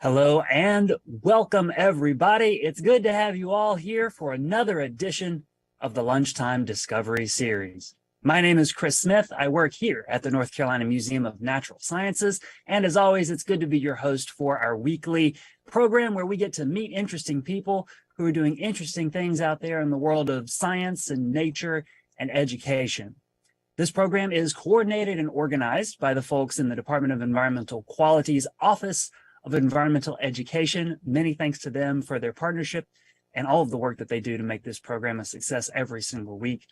Hello and welcome, everybody. It's good to have you all here for another edition of the Lunchtime Discovery Series. My name is Chris Smith. I work here at the North Carolina Museum of Natural Sciences. And as always, it's good to be your host for our weekly program where we get to meet interesting people who are doing interesting things out there in the world of science and nature and education. This program is coordinated and organized by the folks in the Department of Environmental Quality's Office of Environmental Education. Many thanks to them for their partnership and all of the work that they do to make this program a success every single week.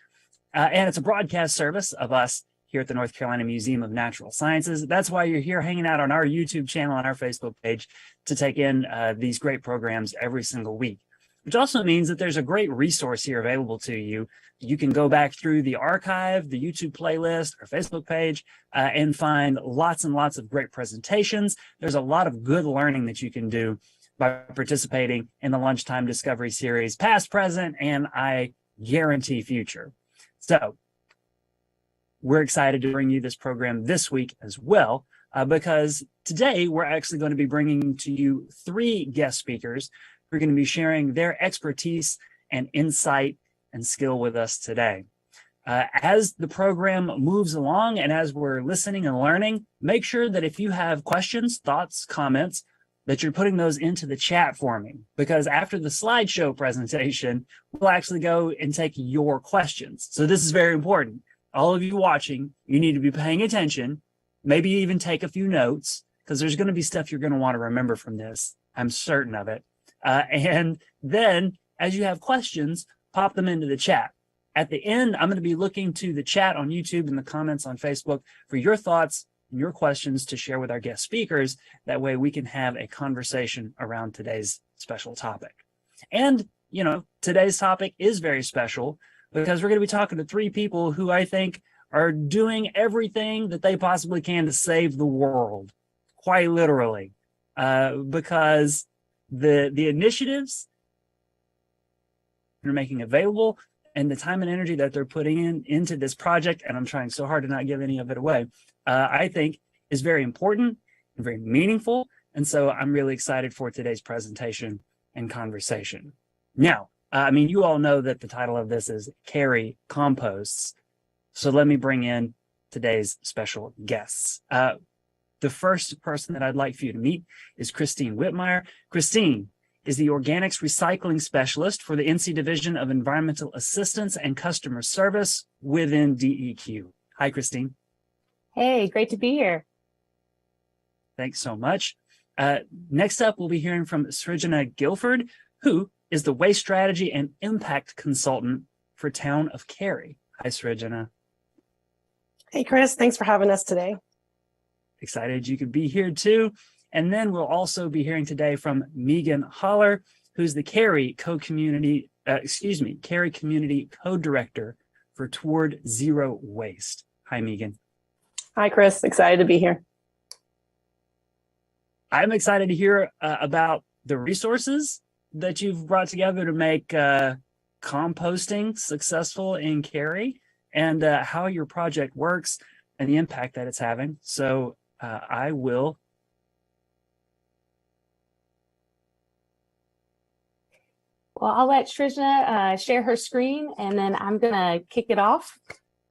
And it's a broadcast service of us here at the North Carolina Museum of Natural Sciences. That's why you're here hanging out on our YouTube channel and our Facebook page to take in these great programs every single week, which also means that there's a great resource here available to you. You can go back through the archive, the YouTube playlist, our Facebook page, and find lots and lots of great presentations. There's a lot of good learning that you can do by participating in the Lunchtime Discovery Series, past, present, and I guarantee future. So we're excited to bring you this program this week as well, because today we're actually going to be bringing to you 3 guest speakers who are going to be sharing their expertise and insight and skill with us today. As the program moves along and as we're listening and learning, make sure that if you have questions, thoughts, comments, that you're putting those into the chat for me, because after the slideshow presentation, we'll actually go and take your questions. So this is very important. All of you watching, you need to be paying attention, maybe even take a few notes, because there's going to be stuff you're going to want to remember from this. I'm certain of it. And then as you have questions, pop them into the chat. At the end, I'm going to be looking to the chat on YouTube and the comments on Facebook for your thoughts and your questions to share with our guest speakers. That way we can have a conversation around today's special topic. And, you know, today's topic is very special because we're going to be talking to 3 people who I think are doing everything that they possibly can to save the world, quite literally, because the initiatives they're making available and the time and energy that they're putting into this project, and I'm trying so hard to not give any of it away, I think is very important and very meaningful. And so I'm really excited for today's presentation and conversation. Now, you all know that the title of this is Cary, Composts. So let me bring in today's special guests. The first person that I'd like for you to meet is Christine Wittmeier. Christine is the Organics Recycling Specialist for the NC Division of Environmental Assistance and Customer Service within DEQ. Hi, Christine. Hey, great to be here. Thanks so much. Next up, we'll be hearing from Srijana Gilford, who is the Waste Strategy and Impact Consultant for Town of Cary. Hi, Srijana. Hey, Chris. Thanks for having us today. Excited you could be here too. And then we'll also be hearing today from Megan Holler, who's the Cary Community Co-Director for Toward Zero Waste. Hi, Megan. Hi, Chris. Excited to be here. I'm excited to hear about the resources that you've brought together to make composting successful in Cary and how your project works and the impact that it's having. So I will Well, I'll let Trishna share her screen, and then I'm going to kick it off.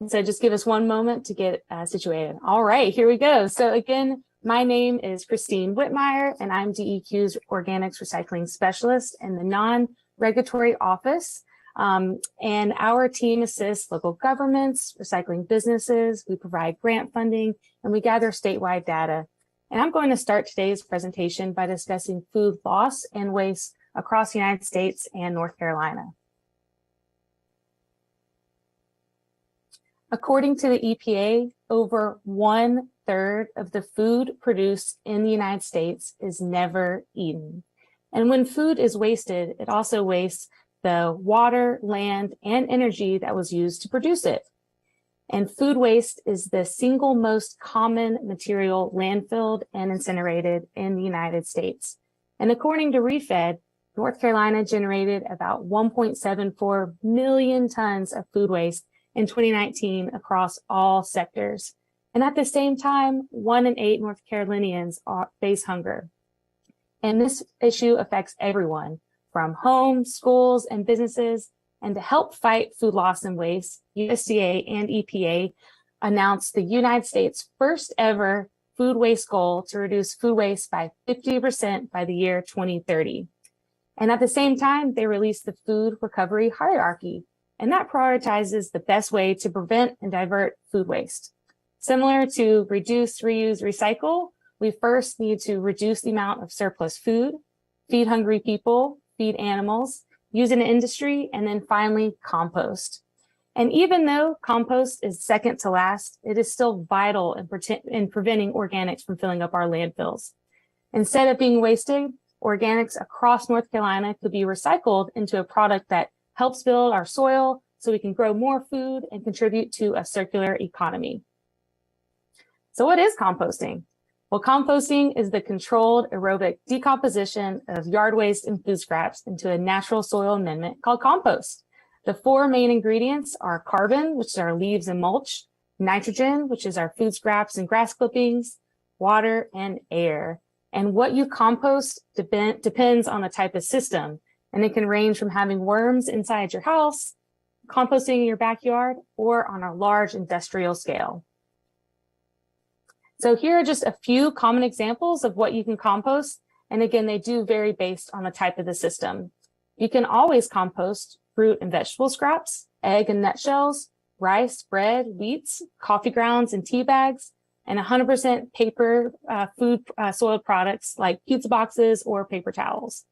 So just give us one moment to get situated. All right, here we go. So again, my name is Christine Wittmeier, and I'm DEQ's Organics Recycling Specialist in the non-regulatory office. And our team assists local governments, recycling businesses. We provide grant funding, and we gather statewide data. And I'm going to start today's presentation by discussing food loss and waste across the United States and North Carolina. According to the EPA, over 1/3 of the food produced in the United States is never eaten. And when food is wasted, it also wastes the water, land, and energy that was used to produce it. And food waste is the single most common material landfilled and incinerated in the United States. And according to ReFed, North Carolina generated about 1.74 million tons of food waste in 2019 across all sectors. And at the same time, 1 in 8 North Carolinians face hunger. And this issue affects everyone from homes, schools, and businesses. And to help fight food loss and waste, USDA and EPA announced the United States' first ever food waste goal to reduce food waste by 50% by the year 2030. And at the same time, they released the food recovery hierarchy, and that prioritizes the best way to prevent and divert food waste. Similar to reduce, reuse, recycle, we first need to reduce the amount of surplus food, feed hungry people, feed animals, use in industry, and then finally compost. And even though compost is second to last, it is still vital in preventing organics from filling up our landfills. Instead of being wasted, organics across North Carolina could be recycled into a product that helps build our soil so we can grow more food and contribute to a circular economy. So what is composting? Well, composting is the controlled aerobic decomposition of yard waste and food scraps into a natural soil amendment called compost. The four main ingredients are carbon, which is our leaves and mulch, nitrogen, which is our food scraps and grass clippings, water, and air. And what you compost depends on the type of system. And it can range from having worms inside your house, composting in your backyard, or on a large industrial scale. So here are just a few common examples of what you can compost. And again, they do vary based on the type of the system. You can always compost fruit and vegetable scraps, egg and nutshells, rice, bread, wheats, coffee grounds, and tea bags, and 100% paper food soiled products like pizza boxes or paper towels.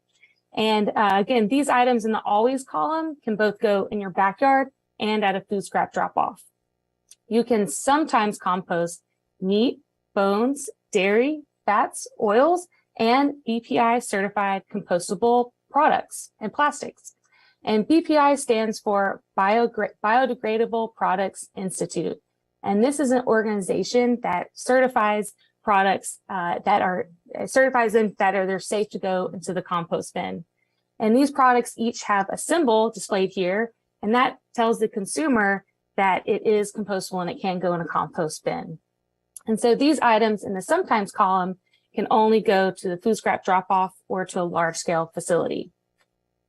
And again, these items in the always column can both go in your backyard and at a food scrap drop-off. You can sometimes compost meat, bones, dairy, fats, oils, and BPI certified compostable products and plastics. And BPI stands for Biodegradable Products Institute. And this is an organization that certifies products they're safe to go into the compost bin. And these products each have a symbol displayed here, and that tells the consumer that it is compostable and it can go in a compost bin. And so these items in the sometimes column can only go to the food scrap drop-off or to a large-scale facility.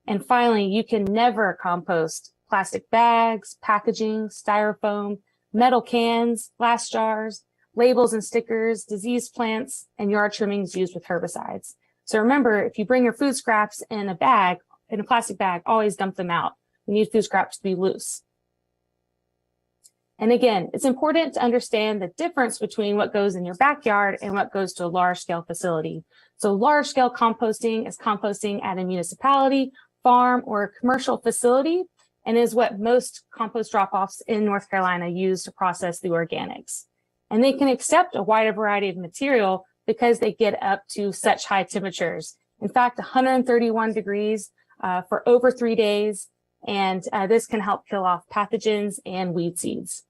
And finally, you can never compost plastic bags, packaging, styrofoam, metal cans, glass jars, labels and stickers, diseased plants, and yard trimmings used with herbicides. So remember, if you bring your food scraps in a plastic bag, always dump them out. You need food scraps to be loose. And again, it's important to understand the difference between what goes in your backyard and what goes to a large-scale facility. So large-scale composting is composting at a municipality, farm, or a commercial facility, and is what most compost drop-offs in North Carolina use to process the organics. And they can accept a wider variety of material because they get up to such high temperatures. In fact, 131 degrees for over 3 days, and this can help kill off pathogens and weed seeds.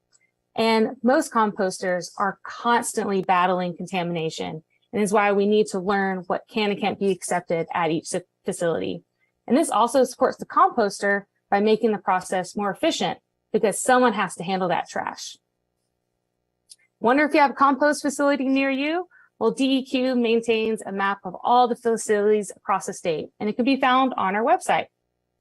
And most composters are constantly battling contamination, and is why we need to learn what can and can't be accepted at each facility. And this also supports the composter by making the process more efficient because someone has to handle that trash. Wonder if you have a compost facility near you? Well, DEQ maintains a map of all the facilities across the state, and it can be found on our website.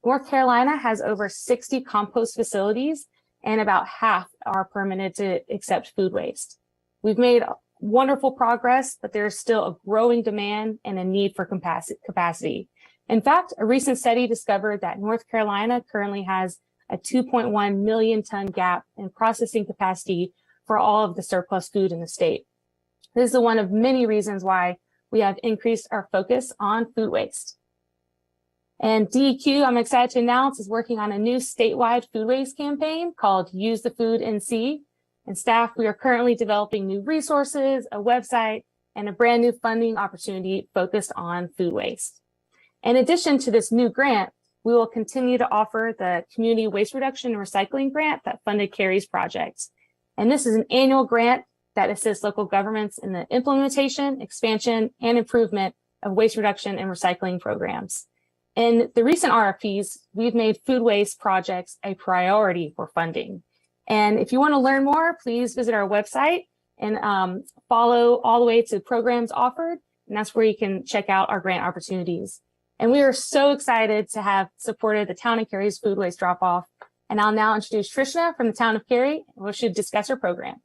North Carolina has over 60 compost facilities, and about half are permitted to accept food waste. We've made wonderful progress, but there's still a growing demand and a need for capacity. In fact, a recent study discovered that North Carolina currently has a 2.1 million ton gap in processing capacity for all of the surplus food in the state. This is one of many reasons why we have increased our focus on food waste. And DEQ, I'm excited to announce, is working on a new statewide food waste campaign called Use the Food and See. And staff, we are currently developing new resources, a website, and a brand new funding opportunity focused on food waste. In addition to this new grant, we will continue to offer the Community Waste Reduction and Recycling Grant that funded Cary's project. And this is an annual grant that assists local governments in the implementation, expansion, and improvement of waste reduction and recycling programs. In the recent RFPs, we've made food waste projects a priority for funding. And if you want to learn more, please visit our website and follow all the way to programs offered. and that's where you can check out our grant opportunities. And we are so excited to have supported the town of Cary's food waste drop-off. And I'll now introduce Trishna from the town of Cary, who should discuss her program.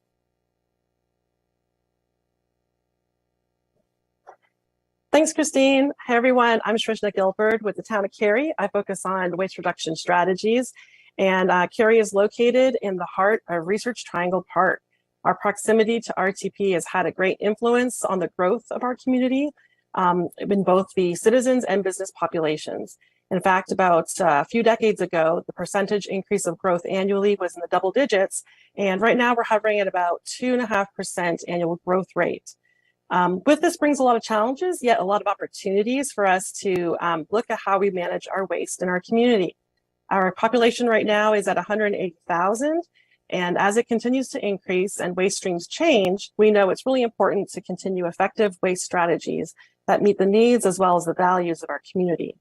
Thanks, Christine. Hi, everyone. I'm Trishna Gilford with the town of Cary. I focus on waste reduction strategies. And Cary is located in the heart of Research Triangle Park. Our proximity to RTP has had a great influence on the growth of our community in both the citizens and business populations. In fact, about a few decades ago, the percentage increase of growth annually was in the double digits. And right now we're hovering at about 2.5% annual growth rate. With this brings a lot of challenges, yet a lot of opportunities for us to look at how we manage our waste in our community. Our population right now is at 180,000. And as it continues to increase and waste streams change, we know it's really important to continue effective waste strategies that meet the needs as well as the values of our community.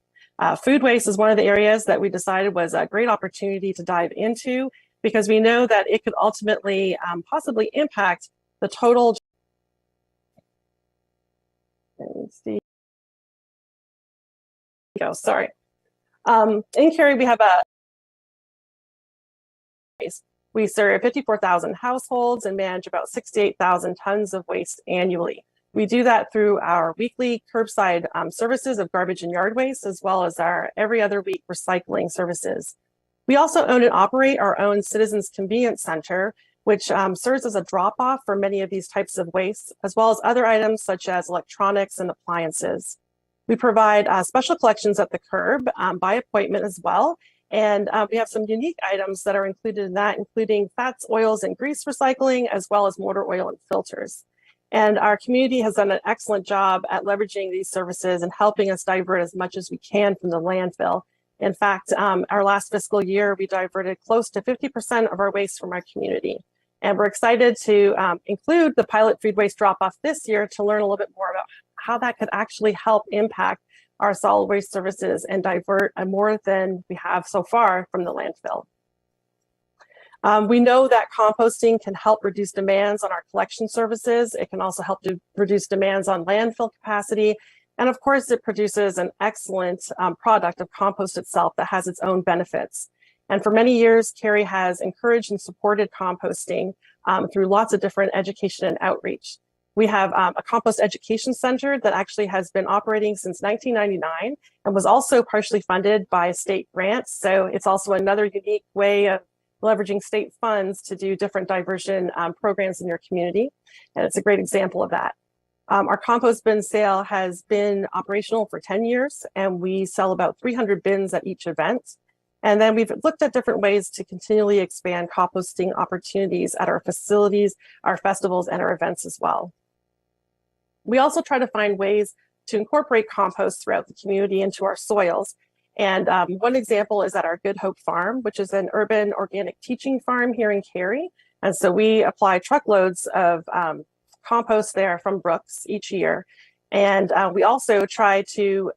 Food waste is one of the areas that we decided was a great opportunity to dive into because we know that it could ultimately possibly impact the total. Sorry. In Cary, we have we serve 54,000 households and manage about 68,000 tons of waste annually. We do that through our weekly curbside services of garbage and yard waste, as well as our every other week recycling services. We also own and operate our own Citizens Convenience Center, which serves as a drop-off for many of these types of waste, as well as other items such as electronics and appliances. We provide special collections at the curb by appointment as well. And we have some unique items that are included in that, including fats, oils, and grease recycling, as well as motor oil and filters. And our community has done an excellent job at leveraging these services and helping us divert as much as we can from the landfill. In fact, our last fiscal year, we diverted close to 50% of our waste from our community. And we're excited to include the pilot food waste drop-off this year to learn a little bit more about how that could actually help impact our solid waste services and divert more than we have so far from the landfill. We know that composting can help reduce demands on our collection services. It can also help to reduce demands on landfill capacity. And of course, it produces an excellent product of compost itself that has its own benefits. And for many years, Cary has encouraged and supported composting through lots of different education and outreach. We have a compost education center that actually has been operating since 1999 and was also partially funded by state grants. So it's also another unique way of leveraging state funds to do different diversion programs in your community. And it's a great example of that. Our compost bin sale has been operational for 10 years, and we sell about 300 bins at each event. And then we've looked at different ways to continually expand composting opportunities at our facilities, our festivals, and our events as well. We also try to find ways to incorporate compost throughout the community into our soils. And one example is at our Good Hope Farm, which is an urban organic teaching farm here in Cary. And so we apply truckloads of compost there from Brooks each year. And we also try to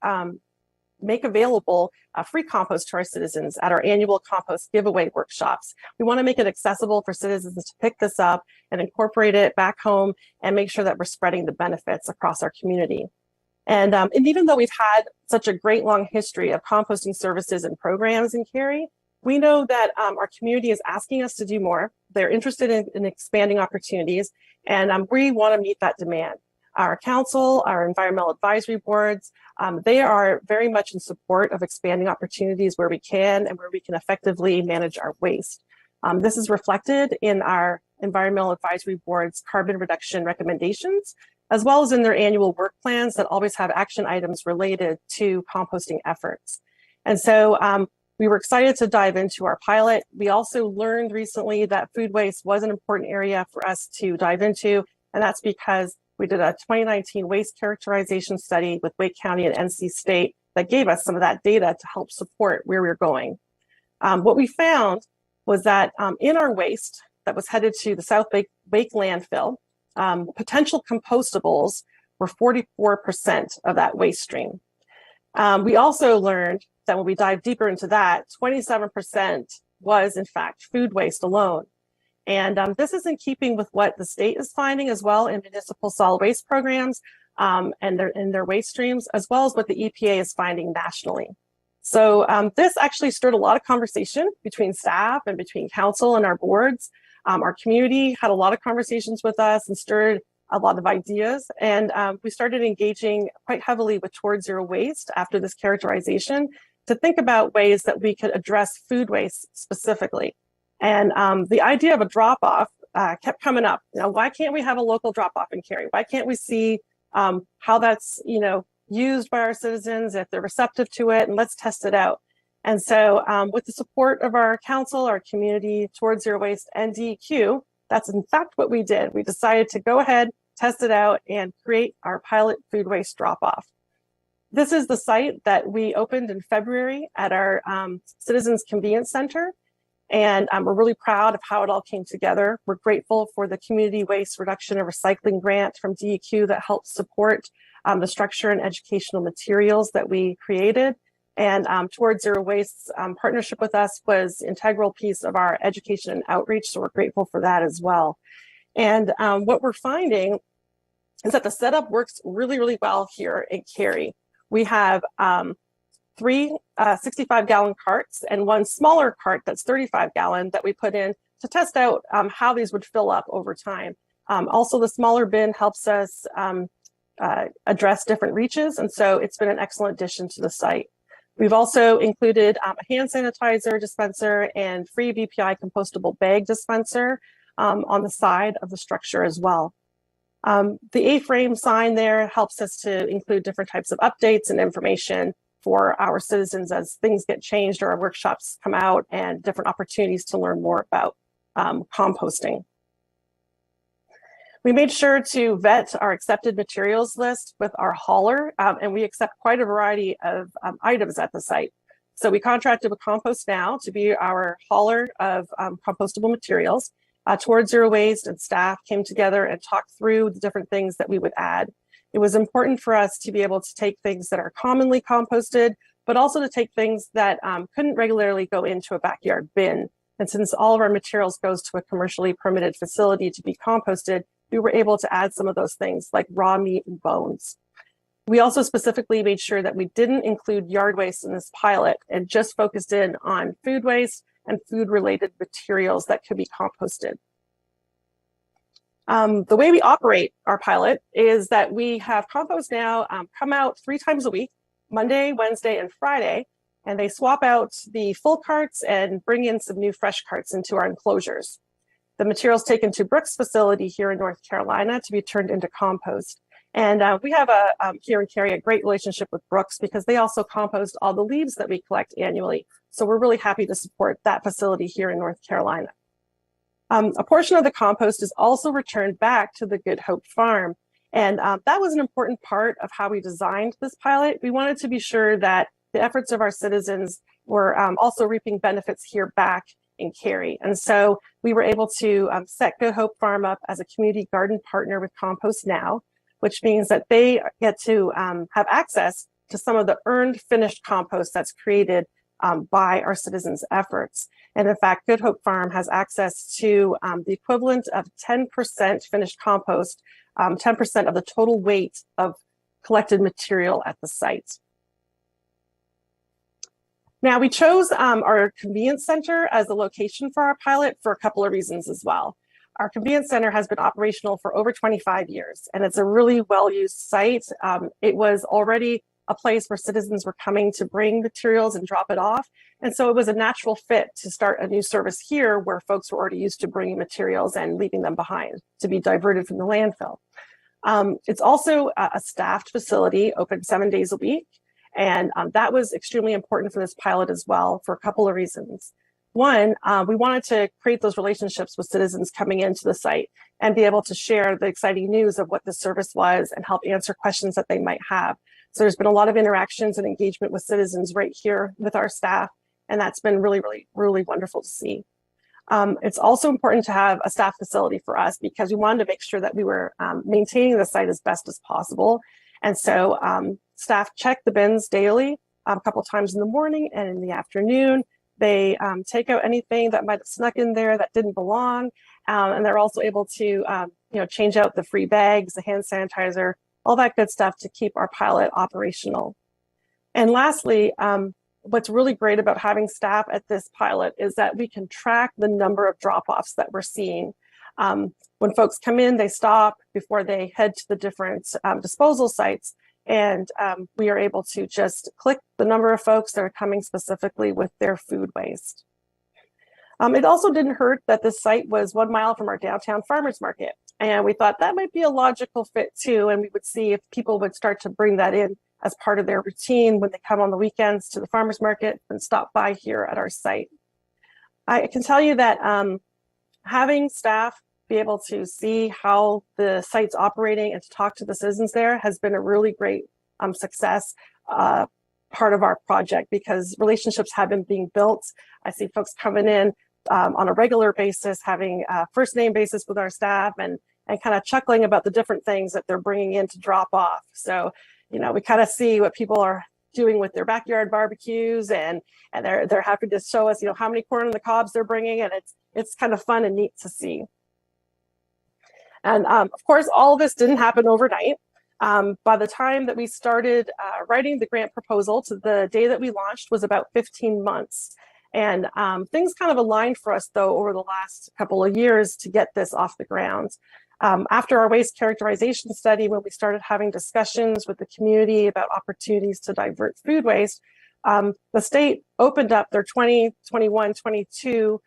make available free compost to our citizens at our annual compost giveaway workshops. We want to make it accessible for citizens to pick this up and incorporate it back home and make sure that we're spreading the benefits across our community. And even though we've had such a great long history of composting services and programs in Cary, we know that our community is asking us to do more. They're interested in expanding opportunities, and we want to meet that demand. Our council, our environmental advisory boards, they are very much in support of expanding opportunities where we can and where we can effectively manage our waste. This is reflected in our environmental advisory board's carbon reduction recommendations, as well as in their annual work plans that always have action items related to composting efforts. And so we were excited to dive into our pilot. We also learned recently that food waste was an important area for us to dive into, and that's because we did a 2019 waste characterization study with Wake County and NC State that gave us some of that data to help support where we're going. What we found was that in our waste that was headed to the South Wake landfill, potential compostables were 44% of that waste stream. We also learned that when we dive deeper into that, 27% was in fact food waste alone. And this is in keeping with what the state is finding as well in municipal solid waste programs. and their waste streams, as well as what the EPA is finding nationally. So this actually stirred a lot of conversation between staff and between council and our boards. Our community had a lot of conversations with us and stirred a lot of ideas. And we started engaging quite heavily with Towards Zero Waste after this characterization to think about ways that we could address food waste specifically. And the idea of a drop-off kept coming up. You know, why can't we have a local drop-off in Cary? Why can't we see how that's, you know, used by our citizens, if they're receptive to it, and let's test it out. And so with the support of our council, our community, Towards Zero Waste, and DEQ, that's in fact what we did. We decided to go ahead, test it out, and create our pilot food waste drop-off. This is the site that we opened in February at our Citizens Convenience Center. And we're really proud of how it all came together. We're grateful for the Community Waste Reduction and Recycling Grant from DEQ that helped support the structure and educational materials that we created. And Towards Zero Waste's partnership with us was an integral piece of our education and outreach, so we're grateful for that as well. And what we're finding is that the setup works really, really well here in Cary. We have 3 65-gallon carts and 1 smaller cart that's 35-gallon that we put in to test out how these would fill up over time. Also, the smaller bin helps us address different reaches, and so it's been an excellent addition to the site. We've also included a hand sanitizer dispenser and free BPI compostable bag dispenser on the side of the structure as well. The A-frame sign there helps us to include different types of updates and information for our citizens as things get changed or our workshops come out, and different opportunities to learn more about composting. We made sure to vet our accepted materials list with our hauler, and we accept quite a variety of items at the site. So we contracted with Compost Now to be our hauler of compostable materials. Towards Zero Waste and staff came together and talked through the different things that we would add. It was important for us to be able to take things that are commonly composted, but also to take things that couldn't regularly go into a backyard bin. And since all of our materials goes to a commercially permitted facility to be composted, we were able to add some of those things like raw meat and bones. We also specifically made sure that we didn't include yard waste in this pilot and just focused in on food waste and food-related materials that could be composted. The way we operate our pilot is that we have Compost Now come out 3 times a week, Monday, Wednesday, and Friday, and they swap out the full carts and bring in some new fresh carts into our enclosures. The materials taken to Brooks' facility here in North Carolina to be turned into compost. And we have here in Cary a great relationship with Brooks because they also compost all the leaves that we collect annually. So we're really happy to support that facility here in North Carolina. A portion of the compost is also returned back to the Good Hope Farm. And that was an important part of how we designed this pilot. We wanted to be sure that the efforts of our citizens were also reaping benefits here back in Cary. And so we were able to set Good Hope Farm up as a community garden partner with Compost Now, which means that they get to have access to some of the earned finished compost that's created by our citizens' efforts. And in fact, Good Hope Farm has access to the equivalent of 10% finished compost, 10% of the total weight of collected material at the site. Now, we chose our convenience center as the location for our pilot for a couple of reasons as well. Our convenience center has been operational for over 25 years, and it's a really well-used site. It was already a place where citizens were coming to bring materials and drop it off. And so it was a natural fit to start a new service here where folks were already used to bringing materials and leaving them behind to be diverted from the landfill. It's also a staffed facility, open 7 days a week. And that was extremely important for this pilot as well for a couple of reasons. One, we wanted to create those relationships with citizens coming into the site and be able to share the exciting news of what the service was and help answer questions that they might have. So there's been a lot of interactions and engagement with citizens right here with our staff, and that's been really, really, really wonderful to see. It's also important to have a staff facility for us because we wanted to make sure that we were maintaining the site as best as possible. And so staff check the bins daily, a couple times in the morning and in the afternoon. They take out anything that might have snuck in there that didn't belong. And they're also able to change out the free bags, the hand sanitizer, all that good stuff to keep our pilot operational. And lastly, what's really great about having staff at this pilot is that we can track the number of drop-offs that we're seeing. When folks come in, they stop before they head to the different disposal sites, and we are able to just click the number of folks that are coming specifically with their food waste. It also didn't hurt that this site was 1 mile from our downtown farmers market, and we thought that might be a logical fit too, and we would see if people would start to bring that in as part of their routine when they come on the weekends to the farmers market and stop by here at our site. I can tell you that having staff be able to see how the site's operating and to talk to the citizens there has been a really great success part of our project, because relationships have been being built. I see folks coming in on a regular basis, having a first name basis with our staff, and kind of chuckling about the different things that they're bringing in to drop off. So, you know, we kind of see what people are doing with their backyard barbecues, and they're happy to show us, you know, how many corn on the cobs they're bringing, and it's kind of fun and neat to see. And of course, all of this didn't happen overnight. By the time that we started writing the grant proposal to the day that we launched was about 15 months. And things kind of aligned for us, though, over the last couple of years to get this off the ground. After our waste characterization study, when we started having discussions with the community about opportunities to divert food waste, the state opened up their 2021-22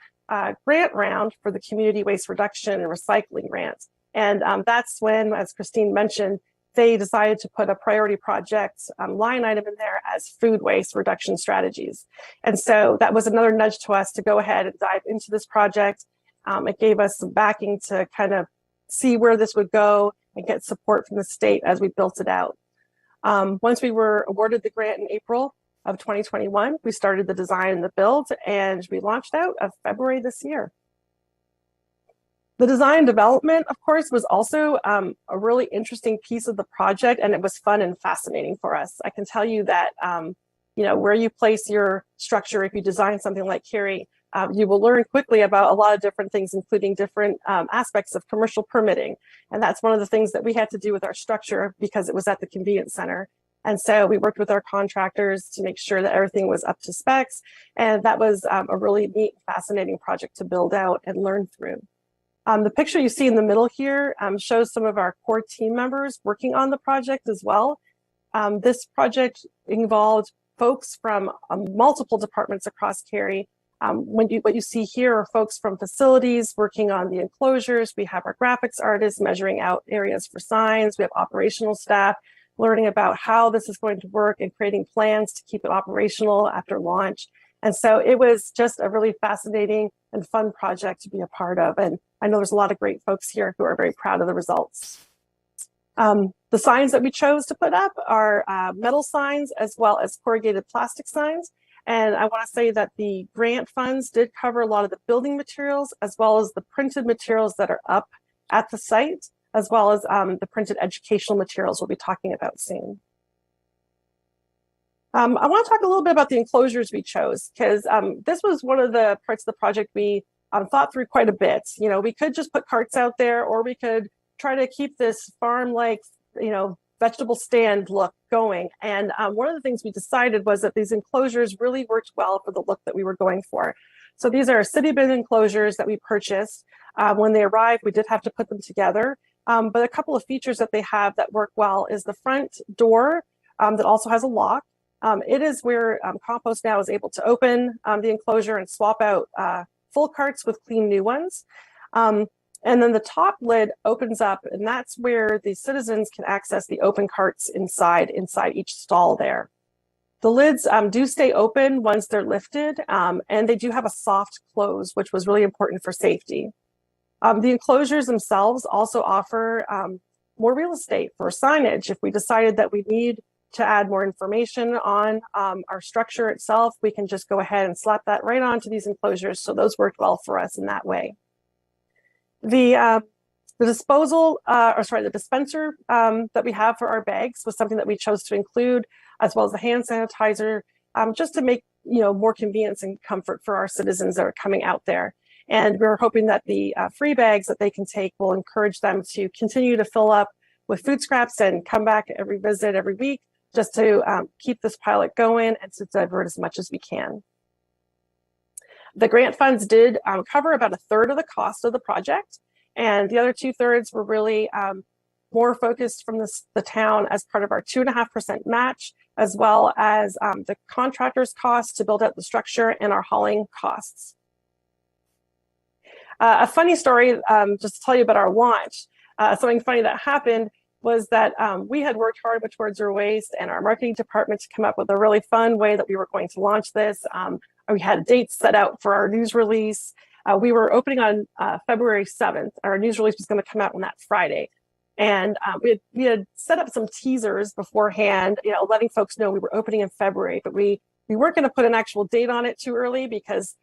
grant round for the community waste reduction and recycling grants. And that's when, as Christine mentioned, they decided to put a priority project line item in there as food waste reduction strategies. And so that was another nudge to us to go ahead and dive into this project. It gave us some backing to kind of see where this would go and get support from the state as we built it out. Once we were awarded the grant in April of 2021, we started the design and the build, and we launched out of February this year. The design development, of course, was also a really interesting piece of the project, and it was fun and fascinating for us. I can tell you that, you know, where you place your structure, if you design something like Cary, you will learn quickly about a lot of different things, including different aspects of commercial permitting. And that's one of the things that we had to do with our structure because it was at the convenience center. And so we worked with our contractors to make sure that everything was up to specs. And that was a really neat, fascinating project to build out and learn through. The picture you see in the middle here shows some of our core team members working on the project as well. This project involved folks from multiple departments across Cary. What you see here are folks from facilities working on the enclosures. We have our graphics artists measuring out areas for signs. We have operational staff learning about how this is going to work and creating plans to keep it operational after launch. And so it was just a really fascinating and fun project to be a part of. And I know there's a lot of great folks here who are very proud of the results. The signs that we chose to put up are metal signs as well as corrugated plastic signs. And I want to say that the grant funds did cover a lot of the building materials as well as the printed materials that are up at the site, as well as the printed educational materials we'll be talking about soon. I want to talk a little bit about the enclosures we chose, because this was one of the parts of the project we thought through quite a bit. You know, we could just put carts out there, or we could try to keep this farm-like, you know, vegetable stand look going. And one of the things we decided was that these enclosures really worked well for the look that we were going for. So these are city bin enclosures that we purchased. When they arrived, we did have to put them together. But a couple of features that they have that work well is the front door that also has a lock. It is where Compost now is able to open the enclosure and swap out full carts with clean new ones. And then the top lid opens up, and that's where the citizens can access the open carts inside each stall there. The lids do stay open once they're lifted, and they do have a soft close, which was really important for safety. The enclosures themselves also offer more real estate for signage. If we decided that we need to add more information on our structure itself, we can just go ahead and slap that right onto these enclosures. So those worked well for us in that way. The dispenser that we have for our bags was something that we chose to include, as well as the hand sanitizer, just to make, you know, more convenience and comfort for our citizens that are coming out there. And we're hoping that the free bags that they can take will encourage them to continue to fill up with food scraps and come back every visit every week just to keep this pilot going and to divert as much as we can. The grant funds did cover about 1/3 of the cost of the project, and the other 2/3 were really more focused from the town as part of our 2.5% match, as well as the contractor's costs to build out the structure and our hauling costs. A funny story, just to tell you about our launch, something funny that happened was that we had worked hard with Towards Zero Waste and our marketing department to come up with a really fun way that we were going to launch this. We had dates set out for our news release. We were opening on February 7th. Our news release was going to come out on that Friday. And we had set up some teasers beforehand, letting folks know we were opening in February, but we weren't going to put an actual date on it too early because,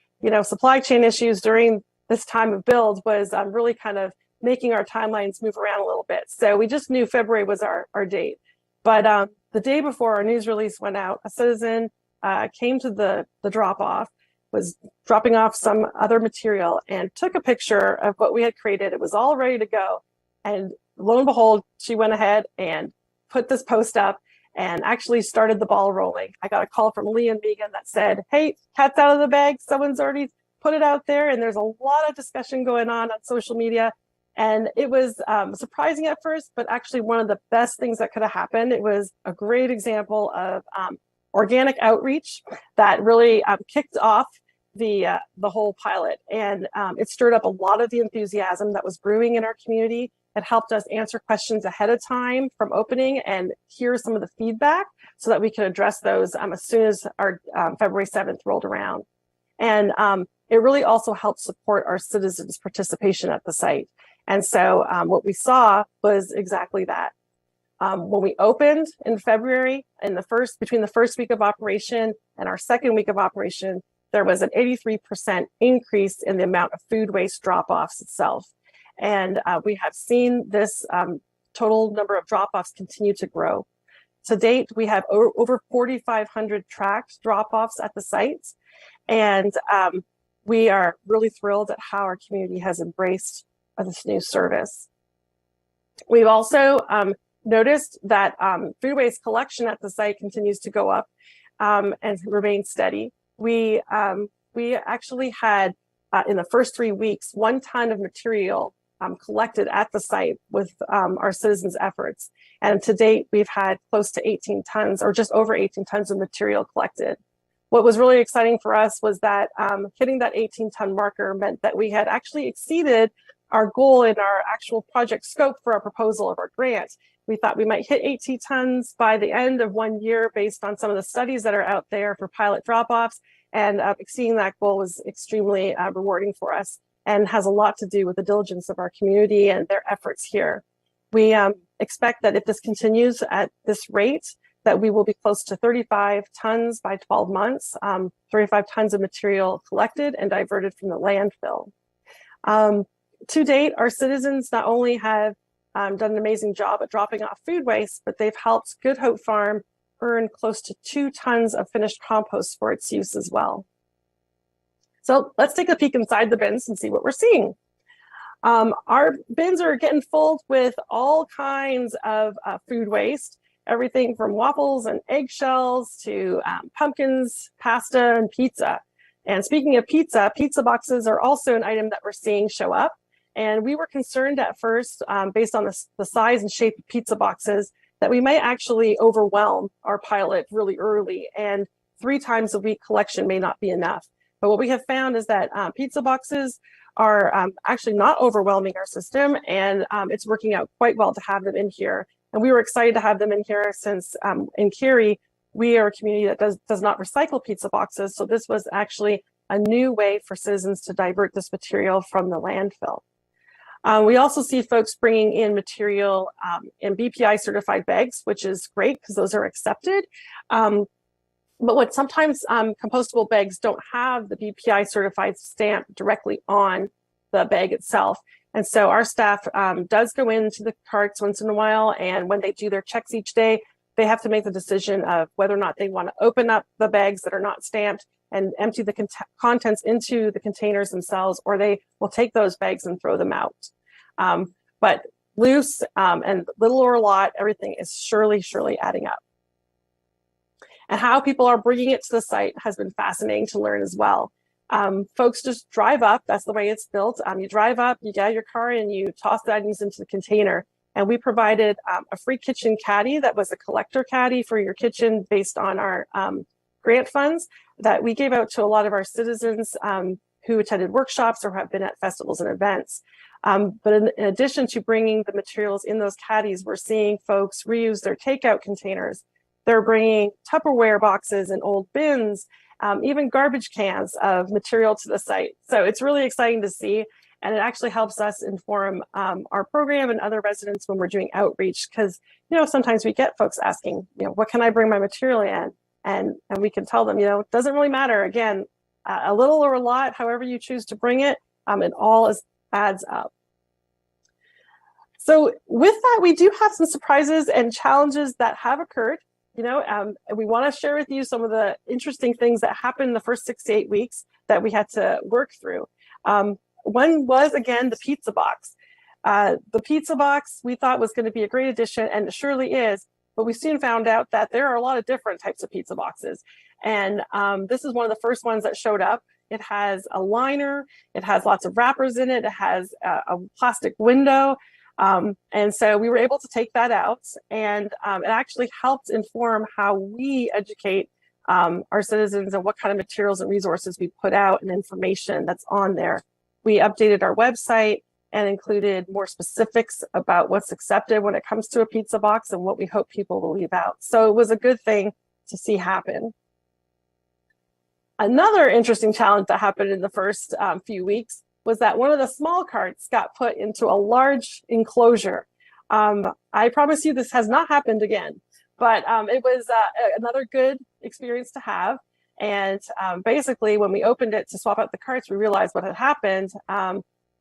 supply chain issues during this time of build was really kind of making our timelines move around a little bit. So we just knew February was our date. But the day before our news release went out, a citizen came to the drop-off, was dropping off some other material and took a picture of what we had created. It was all ready to go. And lo and behold, she went ahead and put this post up and actually started the ball rolling. I got a call from Leigh and Megan that said, hey, cat's out of the bag. Someone's already put it out there. And there's a lot of discussion going on social media. And it was surprising at first, but actually one of the best things that could have happened. It was a great example of organic outreach that really kicked off the whole pilot. And it stirred up a lot of the enthusiasm that was brewing in our community. It helped us answer questions ahead of time from opening and hear some of the feedback so that we could address those as soon as our February 7th rolled around. And it really also helped support our citizens' participation at the site. And so what we saw was exactly that. When we opened in February, between the first week of operation and our second week of operation, there was an 83% increase in the amount of food waste drop-offs itself. And we have seen this total number of drop-offs continue to grow. To date, we have over 4,500 tracked drop-offs at the site. And we are really thrilled at how our community has embraced this new service. We've also noticed that food waste collection at the site continues to go up and remain steady. We actually had, in the first 3 weeks, 1 ton of material collected at the site with our citizens' efforts. And to date, we've had close to 18 tons or just over 18 tons of material collected. What was really exciting for us was that hitting that 18-ton marker meant that we had actually exceeded our goal in our actual project scope for our proposal of our grant. We thought we might hit 18 tons by the end of 1 year based on some of the studies that are out there for pilot drop-offs, and exceeding that goal was extremely rewarding for us and has a lot to do with the diligence of our community and their efforts here. We expect that if this continues at this rate, that we will be close to 35 tons by 12 months, 35 tons of material collected and diverted from the landfill. To date, our citizens not only have done an amazing job at dropping off food waste, but they've helped Good Hope Farm earn close to 2 tons of finished compost for its use as well. So let's take a peek inside the bins and see what we're seeing. Our bins are getting full with all kinds of food waste, everything from waffles and eggshells to pumpkins, pasta, and pizza. And speaking of pizza, pizza boxes are also an item that we're seeing show up. And we were concerned at first, based on the size and shape of pizza boxes, that we might actually overwhelm our pilot really early, and 3 times a week collection may not be enough. But what we have found is that pizza boxes are actually not overwhelming our system, and it's working out quite well to have them in here. And we were excited to have them in here since in Cary, we are a community that does not recycle pizza boxes. So this was actually a new way for citizens to divert this material from the landfill. We also see folks bringing in material in BPI certified bags, which is great because those are accepted. But what sometimes compostable bags don't have the BPI certified stamp directly on the bag itself. And so our staff does go into the carts once in a while, and when they do their checks each day, they have to make the decision of whether or not they want to open up the bags that are not stamped and empty the contents into the containers themselves, or they will take those bags and throw them out. But loose, and little or a lot, everything is surely adding up. And how people are bringing it to the site has been fascinating to learn as well. Folks just drive up. That's the way it's built. You drive up, you get out of your car, and you toss the items into the container. And we provided a free kitchen caddy that was a collector caddy for your kitchen based on our grant funds that we gave out to a lot of our citizens who attended workshops or have been at festivals and events. But in addition to bringing the materials in those caddies, we're seeing folks reuse their takeout containers. They're bringing Tupperware boxes and old bins, even garbage cans of material to the site. So it's really exciting to see. And it actually helps us inform our program and other residents when we're doing outreach, because, sometimes we get folks asking, what can I bring my material in? And we can tell them, it doesn't really matter. Again, a little or a lot, however you choose to bring it, it all adds up. So with that, we do have some surprises and challenges that have occurred. We want to share with you some of the interesting things that happened in the first 6 to 8 weeks that we had to work through. One was, again, the pizza box. The pizza box we thought was going to be a great addition, and it surely is, but we soon found out that there are a lot of different types of pizza boxes. And this is one of the first ones that showed up. It has a liner, it has lots of wrappers in it, it has a plastic window. And so we were able to take that out, and it actually helped inform how we educate our citizens and what kind of materials and resources we put out and information that's on there. We updated our website and included more specifics about what's accepted when it comes to a pizza box and what we hope people will leave out. So it was a good thing to see happen. Another interesting challenge that happened in the first few weeks was that one of the small carts got put into a large enclosure. I promise you this has not happened again, but it was another good experience to have. And basically, when we opened it to swap out the carts, we realized what had happened.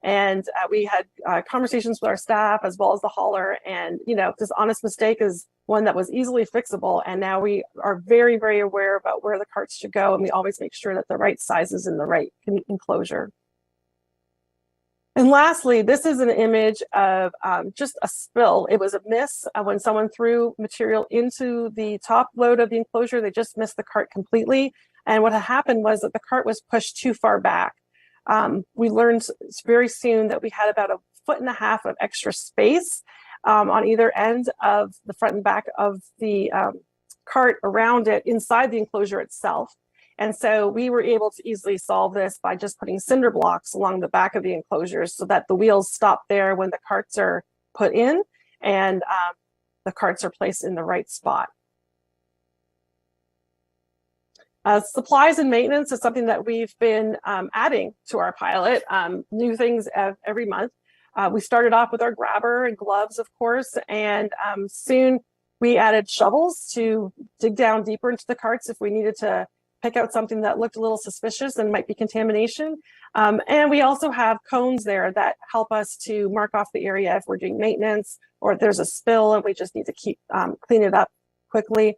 And we had conversations with our staff as well as the hauler. And, this honest mistake is one that was easily fixable. And now we are very, very aware about where the carts should go. And we always make sure that the right size is in the right enclosure. And lastly, this is an image of just a spill. It was a miss when someone threw material into the top load of the enclosure. They just missed the cart completely. And what had happened was that the cart was pushed too far back. We learned very soon that we had about 1.5 feet of extra space on either end of the front and back of the cart around it inside the enclosure itself. And so we were able to easily solve this by just putting cinder blocks along the back of the enclosures so that the wheels stop there when the carts are put in and the carts are placed in the right spot. Supplies and maintenance is something that we've been adding to our pilot, new things every month. We started off with our grabber and gloves, of course, and soon we added shovels to dig down deeper into the carts if we needed to pick out something that looked a little suspicious and might be contamination. And we also have cones there that help us to mark off the area if we're doing maintenance or if there's a spill and we just need to clean it up quickly.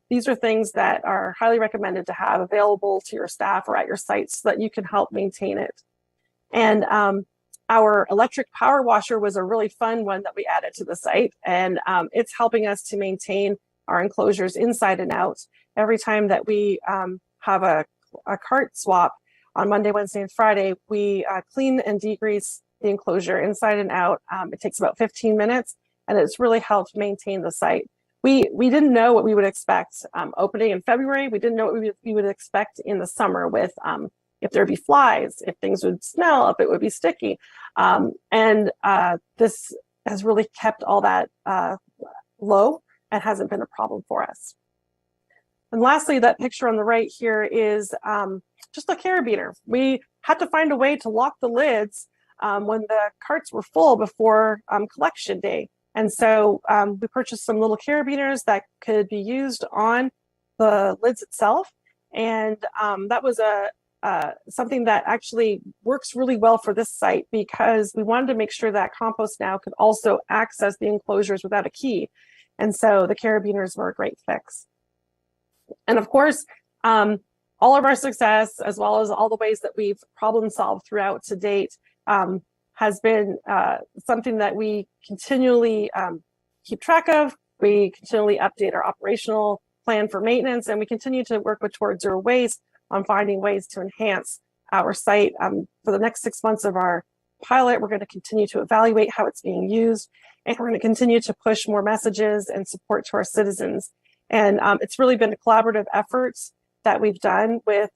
These are things that are highly recommended to have available to your staff or at your site so that you can help maintain it. And our electric power washer was a really fun one that we added to the site, and it's helping us to maintain our enclosures inside and out. Every time that we have a cart swap on Monday, Wednesday, and Friday, we clean and degrease the enclosure inside and out. It takes about 15 minutes, and it's really helped maintain the site. We didn't know what we would expect opening in February. We didn't know what we would expect in the summer with if there'd be flies, if things would smell, if it would be sticky. And this has really kept all that low and hasn't been a problem for us. And lastly, that picture on the right here is just a carabiner. We had to find a way to lock the lids when the carts were full before collection day. And so we purchased some little carabiners that could be used on the lids itself. And that was something that actually works really well for this site because we wanted to make sure that Compost now could also access the enclosures without a key. And so the carabiners were a great fix. And of course, all of our success, as well as all the ways that we've problem solved throughout to date, has been something that we continually keep track of. We continually update our operational plan for maintenance, and we continue to work with Towards Zero Waste on finding ways to enhance our site. For the next 6 months of our pilot, we're going to continue to evaluate how it's being used, and we're going to continue to push more messages and support to our citizens. And it's really been a collaborative effort that we've done with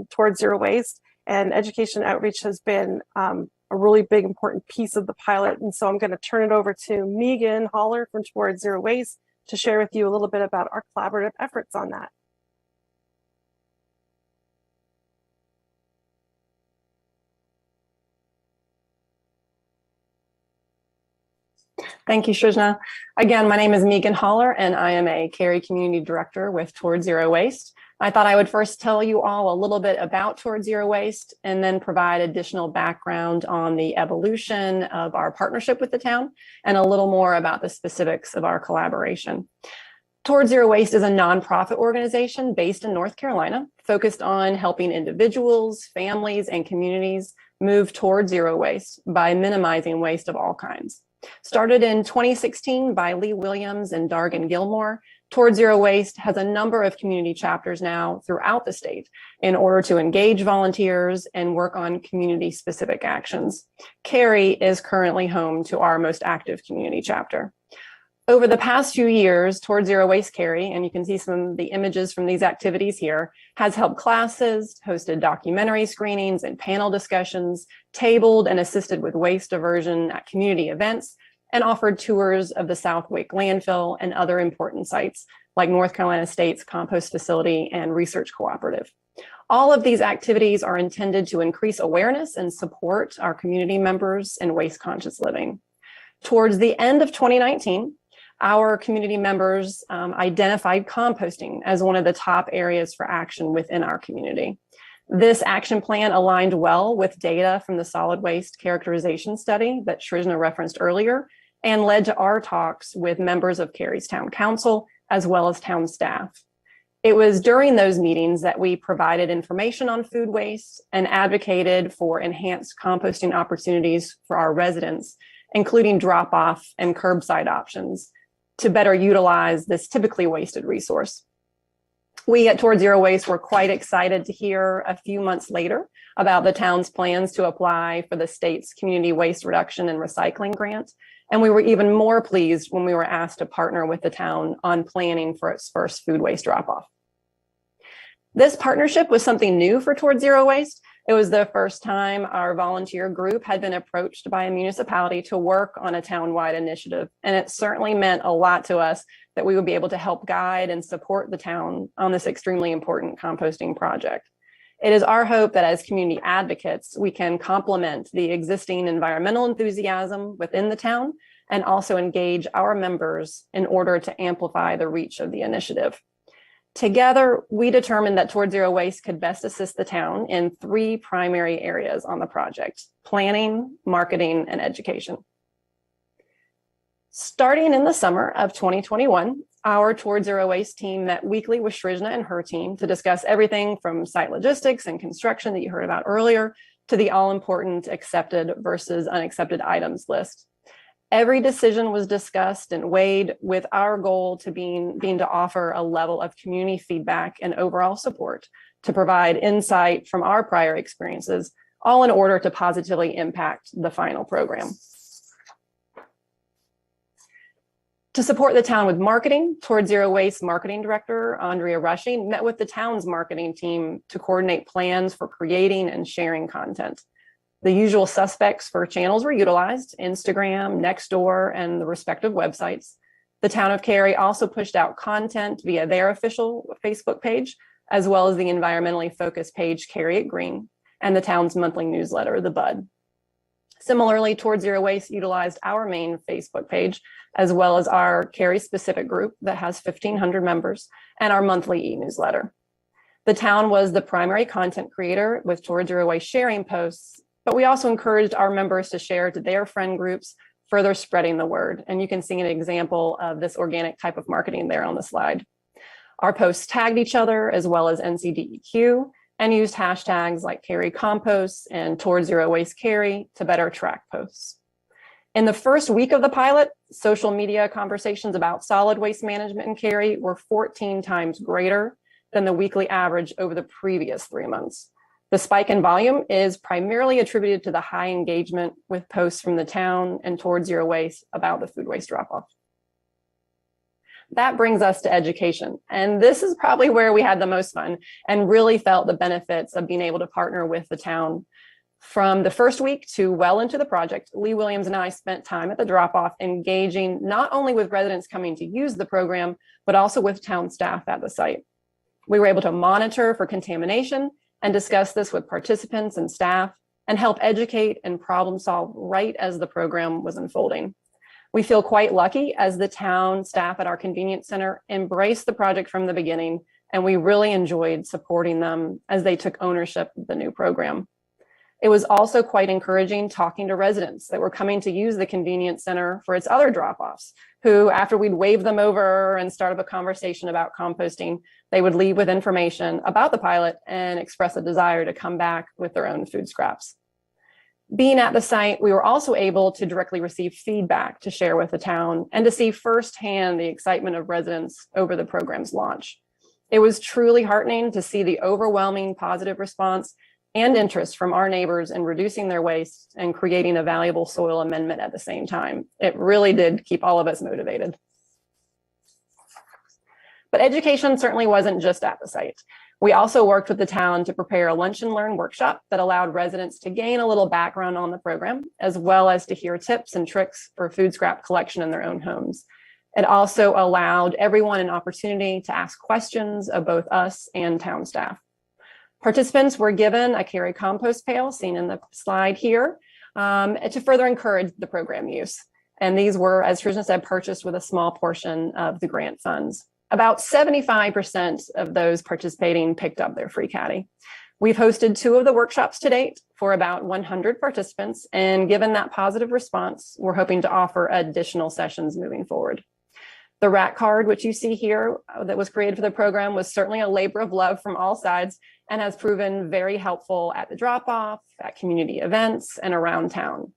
Towards Zero Waste, and education outreach has been a really big, important piece of the pilot. And so I'm going to turn it over to Megan Holler from Towards Zero Waste to share with you a little bit about our collaborative efforts on that. Thank you, Trishna. Again, my name is Megan Holler, and I am a Cary Community Director with Towards Zero Waste. I thought I would first tell you all a little bit about Towards Zero Waste and then provide additional background on the evolution of our partnership with the town and a little more about the specifics of our collaboration. Towards Zero Waste is a nonprofit organization based in North Carolina, focused on helping individuals, families, and communities move towards zero waste by minimizing waste of all kinds. Started in 2016 by Leigh Williams and Dargan Gilmore, Towards Zero Waste has a number of community chapters now throughout the state in order to engage volunteers and work on community-specific actions. Cary is currently home to our most active community chapter. Over the past few years, Towards Zero Waste Cary, and you can see some of the images from these activities here, has held classes, hosted documentary screenings and panel discussions, tabled and assisted with waste diversion at community events, and offered tours of the South Wake Landfill and other important sites like North Carolina State's Compost Facility and Research Cooperative. All of these activities are intended to increase awareness and support our community members in waste-conscious living. Towards the end of 2019, our community members identified composting as one of the top areas for action within our community. This action plan aligned well with data from the solid waste characterization study that Trishna referenced earlier and led to our talks with members of Cary's town council as well as town staff. It was during those meetings that we provided information on food waste and advocated for enhanced composting opportunities for our residents, including drop-off and curbside options, to better utilize this typically wasted resource. We at Towards Zero Waste were quite excited to hear a few months later about the town's plans to apply for the state's Community Waste Reduction and Recycling Grant. And we were even more pleased when we were asked to partner with the town on planning for its first food waste drop-off. This partnership was something new for Towards Zero Waste. It was the first time our volunteer group had been approached by a municipality to work on a town-wide initiative, and it certainly meant a lot to us that we would be able to help guide and support the town on this extremely important composting project. It is our hope that as community advocates, we can complement the existing environmental enthusiasm within the town and also engage our members in order to amplify the reach of the initiative. Together, we determined that Towards Zero Waste could best assist the town in 3 primary areas on the project: planning, marketing, and education. Starting in the summer of 2021, our Towards Zero Waste team met weekly with Srijana and her team to discuss everything from site logistics and construction that you heard about earlier to the all-important accepted versus unaccepted items list. Every decision was discussed and weighed with our goal to being to offer a level of community feedback and overall support to provide insight from our prior experiences, all in order to positively impact the final program. To support the town with marketing, Towards Zero Waste Marketing Director Andrea Rushing met with the town's marketing team to coordinate plans for creating and sharing content. The usual suspects for channels were utilized: Instagram, Nextdoor, and the respective websites. The town of Cary also pushed out content via their official Facebook page, as well as the environmentally focused page Cary at Green, and the town's monthly newsletter, The Bud. Similarly, Towards Zero Waste utilized our main Facebook page, as well as our Cary-specific group that has 1,500 members, and our monthly e-newsletter. The town was the primary content creator, with Towards Zero Waste sharing posts, but we also encouraged our members to share to their friend groups, further spreading the word. And you can see an example of this organic type of marketing there on the slide. Our posts tagged each other as well as NCDEQ, and used hashtags like Cary Composts and Towards Zero Waste Cary to better track posts. In the first week of the pilot, social media conversations about solid waste management in Cary were 14 times greater than the weekly average over the previous 3 months. The spike in volume is primarily attributed to the high engagement with posts from the town and Towards Zero Waste about the food waste drop-off. That brings us to education. And this is probably where we had the most fun and really felt the benefits of being able to partner with the town. From the first week to well into the project, Leigh Williams and I spent time at the drop-off engaging not only with residents coming to use the program, but also with town staff at the site. We were able to monitor for contamination and discuss this with participants and staff and help educate and problem solve right as the program was unfolding. We feel quite lucky as the town staff at our convenience center embraced the project from the beginning, and we really enjoyed supporting them as they took ownership of the new program. It was also quite encouraging talking to residents that were coming to use the convenience center for its other drop-offs, who, after we'd wave them over and start up a conversation about composting, they would leave with information about the pilot and express a desire to come back with their own food scraps. Being at the site, we were also able to directly receive feedback to share with the town and to see firsthand the excitement of residents over the program's launch. It was truly heartening to see the overwhelming positive response and interest from our neighbors in reducing their waste and creating a valuable soil amendment at the same time. It really did keep all of us motivated. But education certainly wasn't just at the site. We also worked with the town to prepare a lunch and learn workshop that allowed residents to gain a little background on the program, as well as to hear tips and tricks for food scrap collection in their own homes. It also allowed everyone an opportunity to ask questions of both us and town staff. Participants were given a Cary compost pail, seen in the slide here, to further encourage the program use. And these were, as Trishna said, purchased with a small portion of the grant funds. About 75% of those participating picked up their free caddy. We've hosted 2 of the workshops to date for about 100 participants, and given that positive response, we're hoping to offer additional sessions moving forward. The rat card, which you see here, that was created for the program, was certainly a labor of love from all sides and has proven very helpful at the drop-off, at community events, and around town.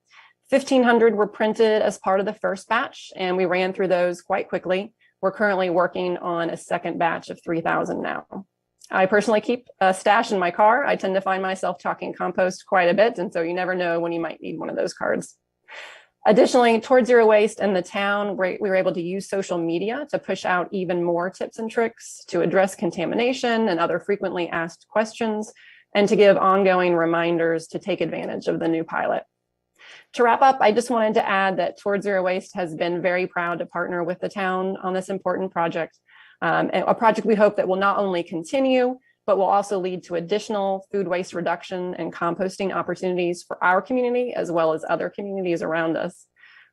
1,500 were printed as part of the first batch, and we ran through those quite quickly. We're currently working on a second batch of 3,000 now. I personally keep a stash in my car. I tend to find myself talking compost quite a bit, and so you never know when you might need one of those cards. Additionally, Towards Zero Waste and the town, we were able to use social media to push out even more tips and tricks to address contamination and other frequently asked questions, and to give ongoing reminders to take advantage of the new pilot. To wrap up, I just wanted to add that Towards Zero Waste has been very proud to partner with the town on this important project, a project we hope that will not only continue, but will also lead to additional food waste reduction and composting opportunities for our community, as well as other communities around us.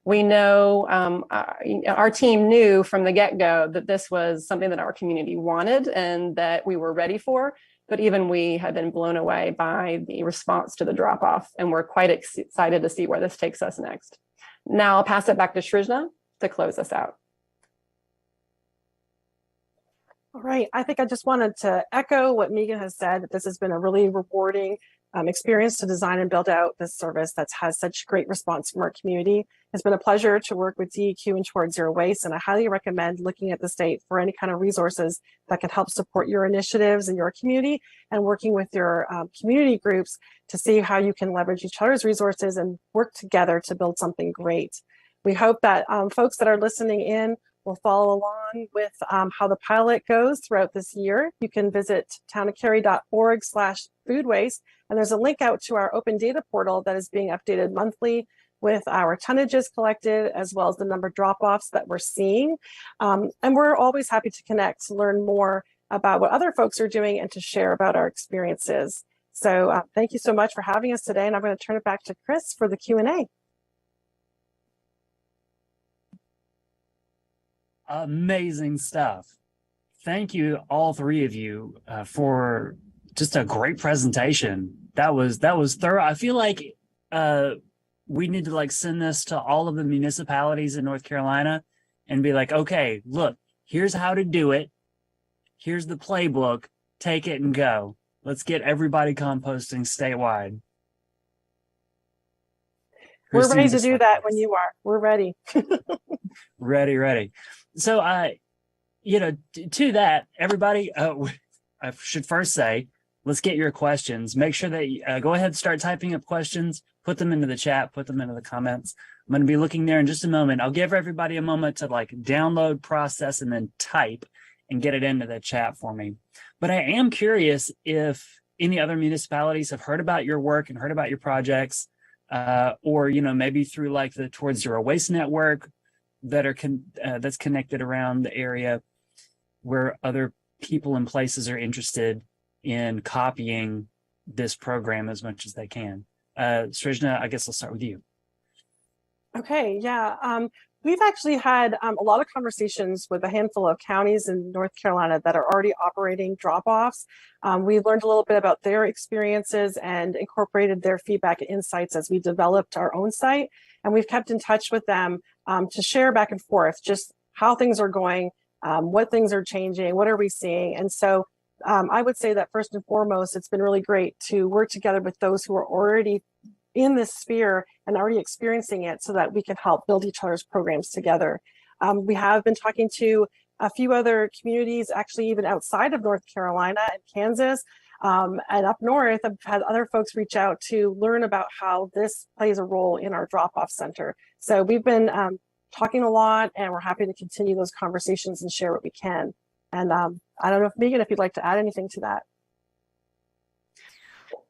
We know, our team knew from the get-go that this was something that our community wanted and that we were ready for, but even we have been blown away by the response to the drop-off, and we're quite excited to see where this takes us next. Now I'll pass it back to Trishna to close us out. All right, I think I just wanted to echo what Megan has said, that this has been a really rewarding experience to design and build out this service that's has such great response from our community. It's been a pleasure to work with DEQ and Towards Zero Waste, and I highly recommend looking at the state for any kind of resources that can help support your initiatives in your community, and working with your community groups to see how you can leverage each other's resources and work together to build something great. We hope that folks that are listening in will follow along with how the pilot goes throughout this year. You can visit townofcary.org/food waste, and there's a link out to our open data portal that is being updated monthly with our tonnages collected, as well as the number of drop-offs that we're seeing. And we're always happy to connect to learn more about what other folks are doing and to share about our experiences. So thank you so much for having us today, and I'm going to turn it back to Chris for the Q&A. Amazing stuff. Thank you, all 3 of you, for just a great presentation. That was thorough. I feel like we need to send this to all of the municipalities in North Carolina and be like, okay, look, here's how to do it. Here's the playbook. Take it and go. Let's get everybody composting statewide. We're ready to Christine, do that when you are. We're ready. ready. So, to that, everybody, I should first say, let's get your questions. Make sure that go ahead and start typing up questions, put them into the chat, put them into the comments. I'm going to be looking there in just a moment. I'll give everybody a moment to download, process, and then type and get it into the chat for me. But I am curious if any other municipalities have heard about your work and heard about your projects, or maybe through the Towards Zero Waste network that are that's connected around the area, where other people and places are interested in copying this program as much as they can. Srijana, I guess I'll start with you. Okay, yeah. We've actually had a lot of conversations with a handful of counties in North Carolina that are already operating drop-offs. We learned a little bit about their experiences and incorporated their feedback and insights as we developed our own site. And we've kept in touch with them to share back and forth just how things are going, what things are changing, what are we seeing. And so I would say that first and foremost, it's been really great to work together with those who are already in this sphere and already experiencing it so that we can help build each other's programs together. We have been talking to a few other communities, actually even outside of North Carolina and Kansas, and up north. I've had other folks reach out to learn about how this plays a role in our drop-off center. So we've been talking a lot, and we're happy to continue those conversations and share what we can. And I don't know if Megan, if you'd like to add anything to that.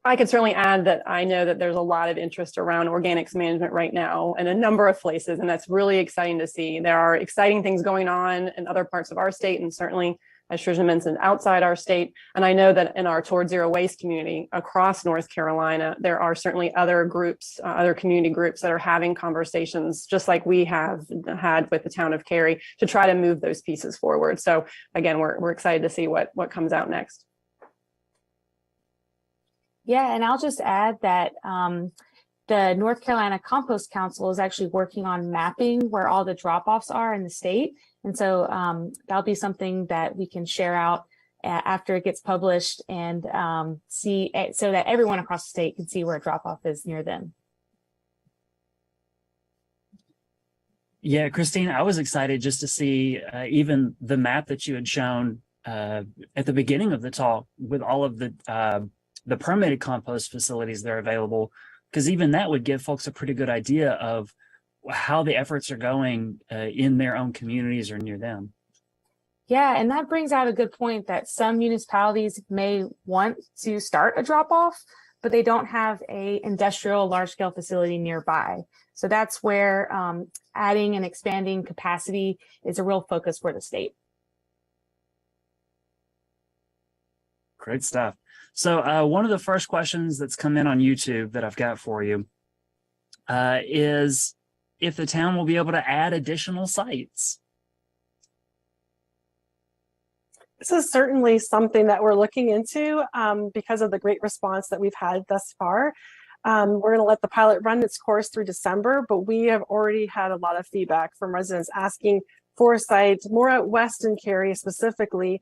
I could certainly add that I know that there's a lot of interest around organics management right now in a number of places, and that's really exciting to see. There are exciting things going on in other parts of our state, and certainly, as Trishna mentioned, outside our state. And I know that in our Towards Zero Waste community across North Carolina, there are certainly other groups, other community groups that are having conversations, just like we have had with the town of Cary, to try to move those pieces forward. So again, we're excited to see what comes out next. Yeah, and I'll just add that the North Carolina Compost Council is actually working on mapping where all the drop-offs are in the state. And so that'll be something that we can share out after it gets published and see so that everyone across the state can see where a drop-off is near them. Yeah, Christine, I was excited just to see even the map that you had shown at the beginning of the talk with all of the permitted compost facilities that are available, because even that would give folks a pretty good idea of how the efforts are going in their own communities or near them. Yeah, and that brings out a good point that some municipalities may want to start a drop-off, but they don't have a industrial large-scale facility nearby. So that's where adding and expanding capacity is a real focus for the state. Great stuff. So one of the first questions that's come in on YouTube that I've got for you is if the town will be able to add additional sites. This is certainly something that we're looking into because of the great response that we've had thus far. We're going to let the pilot run its course through December, but we have already had a lot of feedback from residents asking for sites more out west in Cary specifically,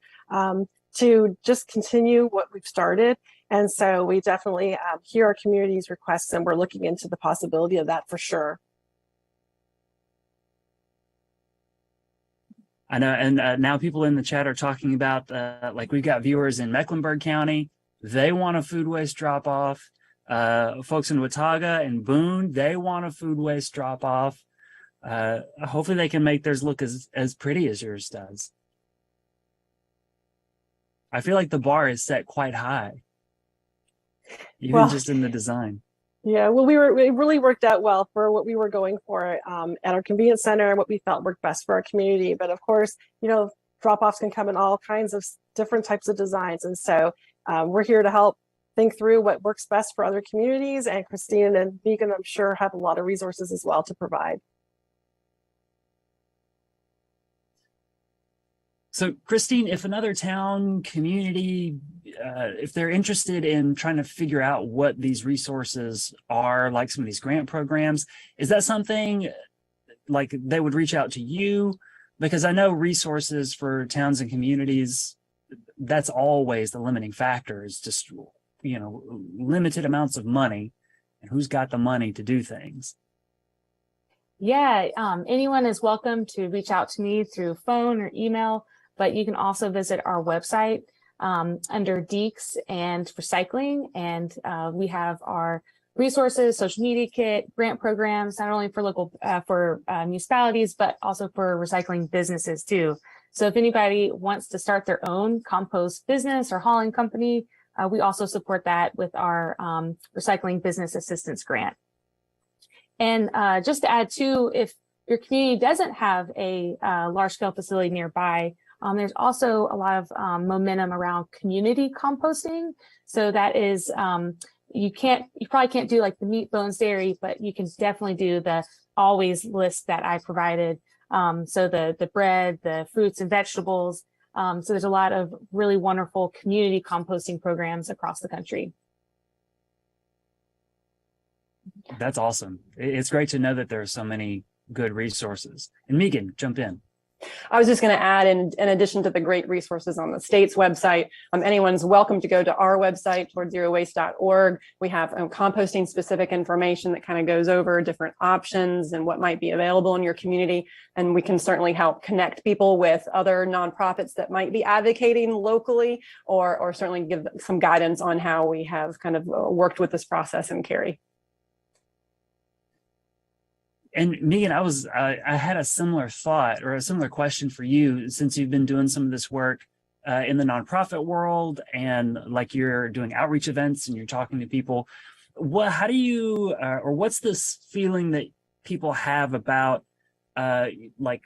to just continue what we've started. And so we definitely hear our community's requests, and we're looking into the possibility of that for sure. I know, and now people in the chat are talking about, we've got viewers in Mecklenburg County, they want a food waste drop-off. Folks in Watauga and Boone, they want a food waste drop-off. Hopefully they can make theirs look as pretty as yours does. I feel like the bar is set quite high, even just in the design. Yeah, well, it really worked out well for what we were going for at our convenience center and what we felt worked best for our community. But of course, drop-offs can come in all kinds of different types of designs. And so we're here to help think through what works best for other communities. And Christine and Megan, I'm sure, have a lot of resources as well to provide. So, Christine, if another town, community, if they're interested in trying to figure out what these resources are, like some of these grant programs, is that something like they would reach out to you? Because I know resources for towns and communities that's always the limiting factor, is just, limited amounts of money, and who's got the money to do things. Yeah, anyone is welcome to reach out to me through phone or email, but you can also visit our website under DEACS and recycling, and we have our resources, social media kit, grant programs, not only for local municipalities, but also for recycling businesses too. So if anybody wants to start their own compost business or hauling company, we also support that with our recycling business assistance grant. And just to add too, if your community doesn't have a large scale facility nearby, there's also a lot of momentum around community composting. So that is, you probably can't do like the meat, bones, dairy, but you can definitely do the always list that I provided. So the bread, the fruits and vegetables. So there's a lot of really wonderful community composting programs across the country. That's awesome. It's great to know that there are so many good resources. And Megan, jump in. I was just going to add, in addition to the great resources on the state's website, anyone's welcome to go to our website, towardszerowaste.org. We have composting specific information that kind of goes over different options and what might be available in your community. And we can certainly help connect people with other nonprofits that might be advocating locally, or certainly give some guidance on how we have kind of worked with this process in Cary. And Megan, I had a similar thought or a similar question for you, since you've been doing some of this work in the nonprofit world, and like you're doing outreach events and you're talking to people. How do you, or what's this feeling that people have about like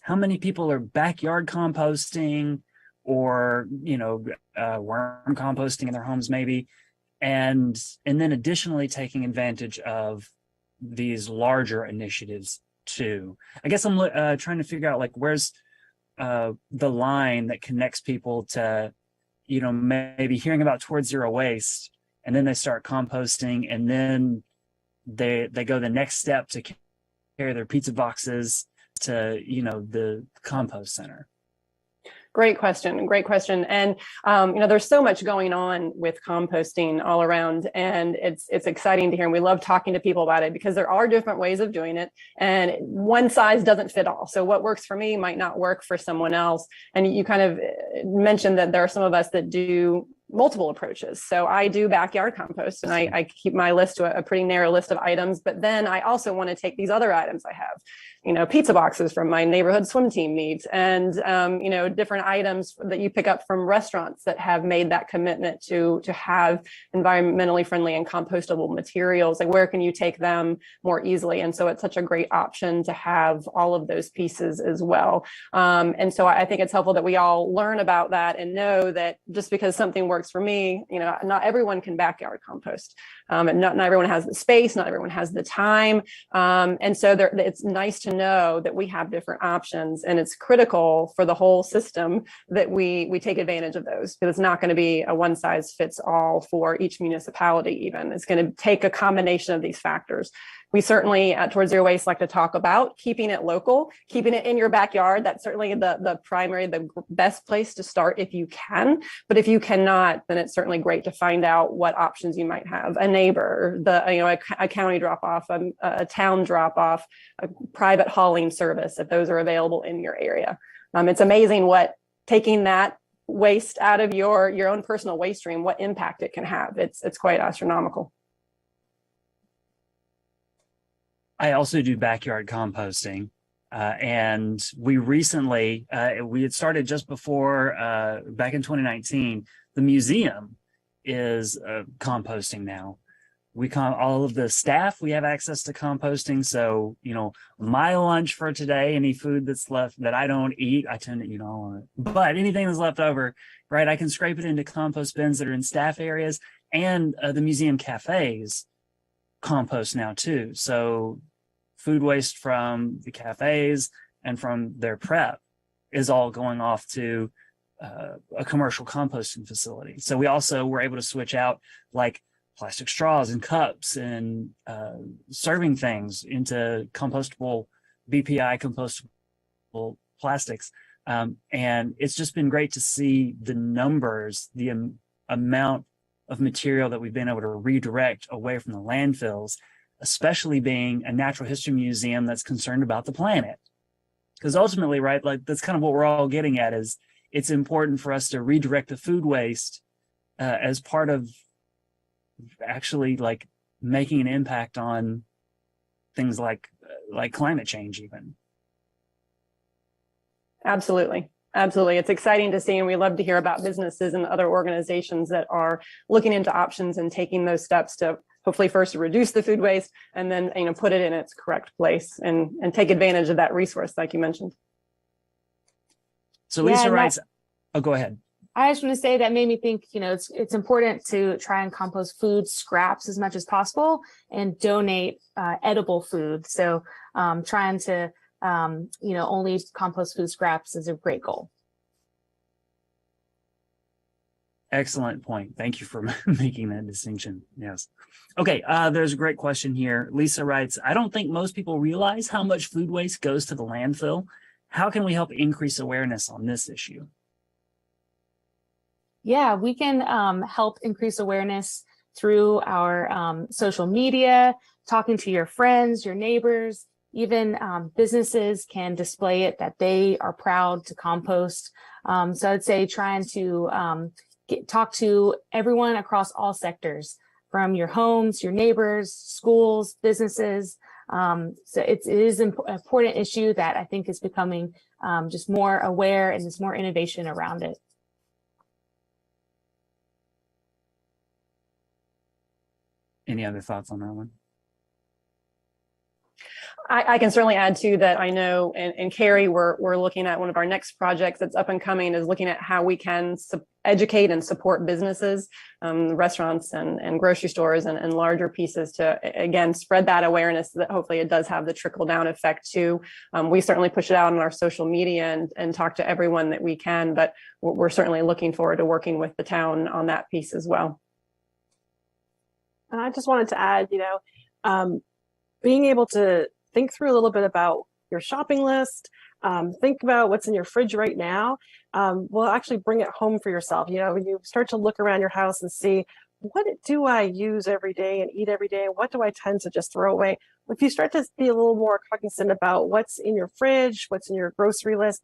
how many people are backyard composting, or worm composting in their homes maybe, and then additionally taking advantage of these larger initiatives too? I guess I'm trying to figure out, like, where's the line that connects people to, maybe hearing about Towards Zero Waste, and then they start composting, and then they go the next step to carry their pizza boxes to, the compost center. Great question. And, there's so much going on with composting all around, and it's exciting to hear. And we love talking to people about it, because there are different ways of doing it, and one size doesn't fit all. So what works for me might not work for someone else. And you kind of mentioned that there are some of us that do multiple approaches. So I do backyard compost, and I keep my list to a pretty narrow list of items, but then I also want to take these other items I have, pizza boxes from my neighborhood swim team needs, and, different items that you pick up from restaurants that have made that commitment to have environmentally friendly and compostable materials. Like, where can you take them more easily? And so it's such a great option to have all of those pieces as well. And so I think it's helpful that we all learn about that and know that just because something works for me, not everyone can backyard compost. And not everyone has the space, not everyone has the time. And so it's nice to know that we have different options, and it's critical for the whole system that we take advantage of those, because it's not going to be a one size fits all for each municipality even. It's going to take a combination of these factors. We certainly at Towards Zero Waste like to talk about keeping it local, keeping it in your backyard. That's certainly the primary, the best place to start if you can. But if you cannot, then it's certainly great to find out what options you might have. A neighbor, a county drop off, a town drop off, a private hauling service, if those are available in your area. It's amazing what taking that waste out of your own personal waste stream, what impact it can have. It's quite astronomical. I also do backyard composting, and we recently, we had started just before, back in 2019, the museum is composting now. All of the staff, we have access to composting. So, my lunch for today, any food that's left that I don't eat, I tend to eat all of it. But anything that's left over, right, I can scrape it into compost bins that are in staff areas, and the museum cafes compost now too. So food waste from the cafes and from their prep is all going off to a commercial composting facility. So we also were able to switch out like plastic straws and cups and serving things into compostable BPI compostable plastics And it's just been great to see the numbers, the amount of material that we've been able to redirect away from the landfills, especially being a natural history museum that's concerned about the planet. Because ultimately, right, like that's kind of what we're all getting at, is it's important for us to redirect the food waste as part of actually like making an impact on things like climate change even. Absolutely. Absolutely. It's exciting to see, and we love to hear about businesses and other organizations that are looking into options and taking those steps to hopefully first reduce the food waste and then, put it in its correct place and take advantage of that resource, like you mentioned. So Lisa writes, oh, go ahead. I just want to say that made me think, it's important to try and compost food scraps as much as possible and donate edible food. So trying to, only compost food scraps is a great goal. Excellent point. Thank you for making that distinction. Yes. Okay. There's a great question here. Lisa writes, I don't think most people realize how much food waste goes to the landfill. How can we help increase awareness on this issue? Yeah, we can help increase awareness through our social media, talking to your friends, your neighbors, even businesses can display it that they are proud to compost. So I'd say trying to talk to everyone across all sectors, from your homes, your neighbors, schools, businesses. So it is an important issue that I think is becoming just more aware, and there's more innovation around it. Any other thoughts on that one? I can certainly add to that. I know in Cary, we're looking at one of our next projects that's up and coming, is looking at how we can educate and support businesses, restaurants and grocery stores and larger pieces to, again, spread that awareness so that hopefully it does have the trickle down effect too. We certainly push it out on our social media and talk to everyone that we can, but we're certainly looking forward to working with the town on that piece as well. And I just wanted to add, being able to think through a little bit about your shopping list, think about what's in your fridge right now, will actually bring it home for yourself. You start to look around your house and see, what do I use every day and eat every day? And what do I tend to just throw away? If you start to be a little more cognizant about what's in your fridge, what's in your grocery list,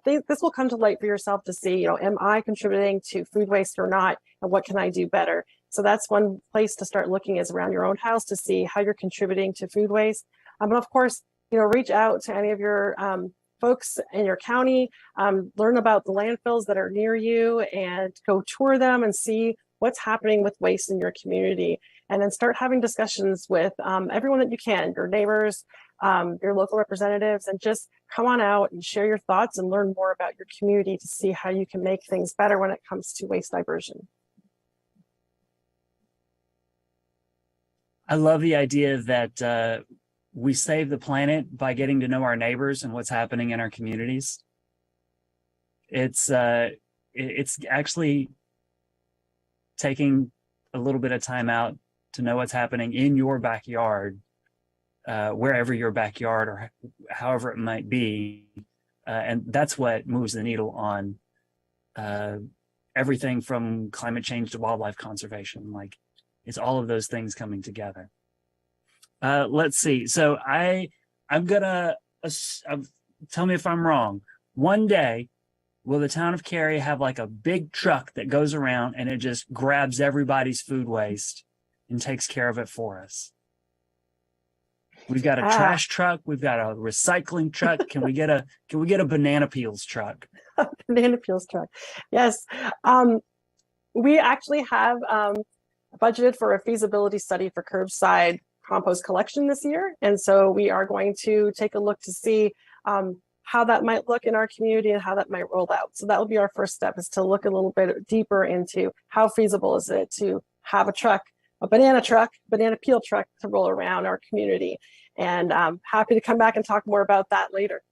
this will come to light for yourself to see, am I contributing to food waste or not? And what can I do better? So that's one place to start looking, is around your own house to see how you're contributing to food waste. But of course, reach out to any of your folks in your county, learn about the landfills that are near you and go tour them and see what's happening with waste in your community. And then start having discussions with everyone that you can, your neighbors, your local representatives, and just come on out and share your thoughts and learn more about your community to see how you can make things better when it comes to waste diversion. I love the idea that we save the planet by getting to know our neighbors and what's happening in our communities. It's actually taking a little bit of time out to know what's happening in your backyard, wherever your backyard or however it might be. And that's what moves the needle on everything from climate change to wildlife conservation. Like, it's all of those things coming together. Let's see. So I'm gonna tell me if I'm wrong. One day, will the town of Cary have like a big truck that goes around and it just grabs everybody's food waste and takes care of it for us? We've got a trash truck. We've got a recycling truck. Can we get a banana peels truck? Banana peels truck. Yes. We actually have budgeted for a feasibility study for curbside compost collection this year. And so we are going to take a look to see how that might look in our community and how that might roll out. So that will be our first step, is to look a little bit deeper into how feasible is it to have a truck, a banana peel truck to roll around our community. And I'm happy to come back and talk more about that later.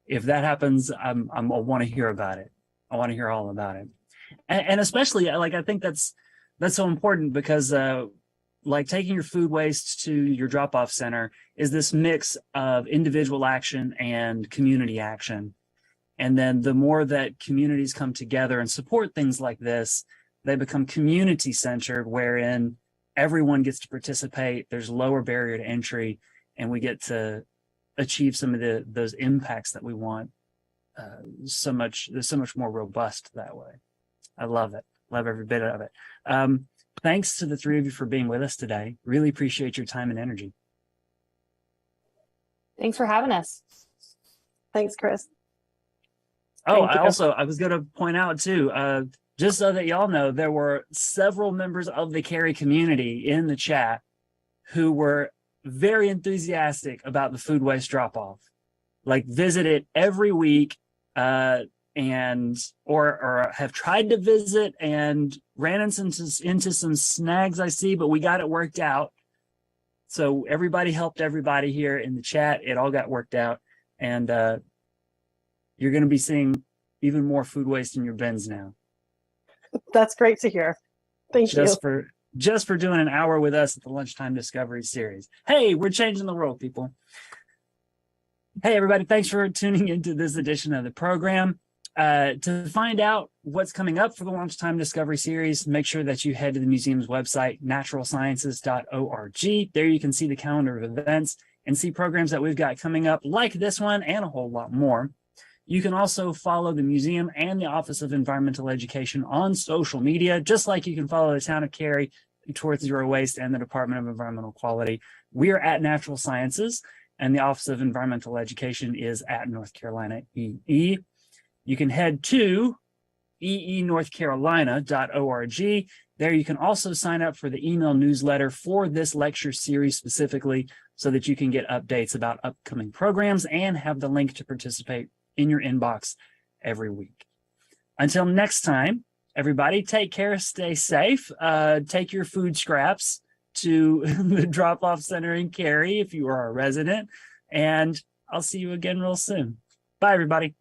If that happens, I want to hear about it. I want to hear all about it. And especially, like, I think that's so important because like taking your food waste to your drop-off center is this mix of individual action and community action. And then the more that communities come together and support things like this, they become community-centered, wherein everyone gets to participate, there's lower barrier to entry, and we get to achieve some of those impacts that we want. So much more robust that way. I love it. Love every bit of it. Thanks to the three of you for being with us today. Really appreciate your time and energy. Thanks for having us. Thanks, Chris. Oh, Thank you. I was going to point out too, just so that y'all know, there were several members of the Cary community in the chat who were very enthusiastic about the food waste drop-off. Like visit it every week, or have tried to visit and ran into some snags I see, but we got it worked out. So everybody helped everybody here in the chat. It all got worked out, and you're going to be seeing even more food waste in your bins now. That's great to hear. Thank you. Just for doing an hour with us at the Lunchtime Discovery Series. Hey, we're changing the world, people. Hey, everybody. Thanks for tuning into this edition of the program. To find out what's coming up for the Lunchtime Discovery Series, make sure that you head to the museum's website, naturalsciences.org. There you can see the calendar of events and see programs that we've got coming up like this one and a whole lot more. You can also follow the museum and the Office of Environmental Education on social media, just like you can follow the town of Cary, Towards Zero Waste, and the Department of Environmental Quality. We are at Natural Sciences, and the Office of Environmental Education is at North Carolina EE. You can head to eenorthcarolina.org. There you can also sign up for the email newsletter for this lecture series specifically, so that you can get updates about upcoming programs and have the link to participate in your inbox every week. Until next time, everybody, take care, stay safe, take your food scraps to the drop-off center in Cary if you are a resident, and I'll see you again real soon. Bye, everybody.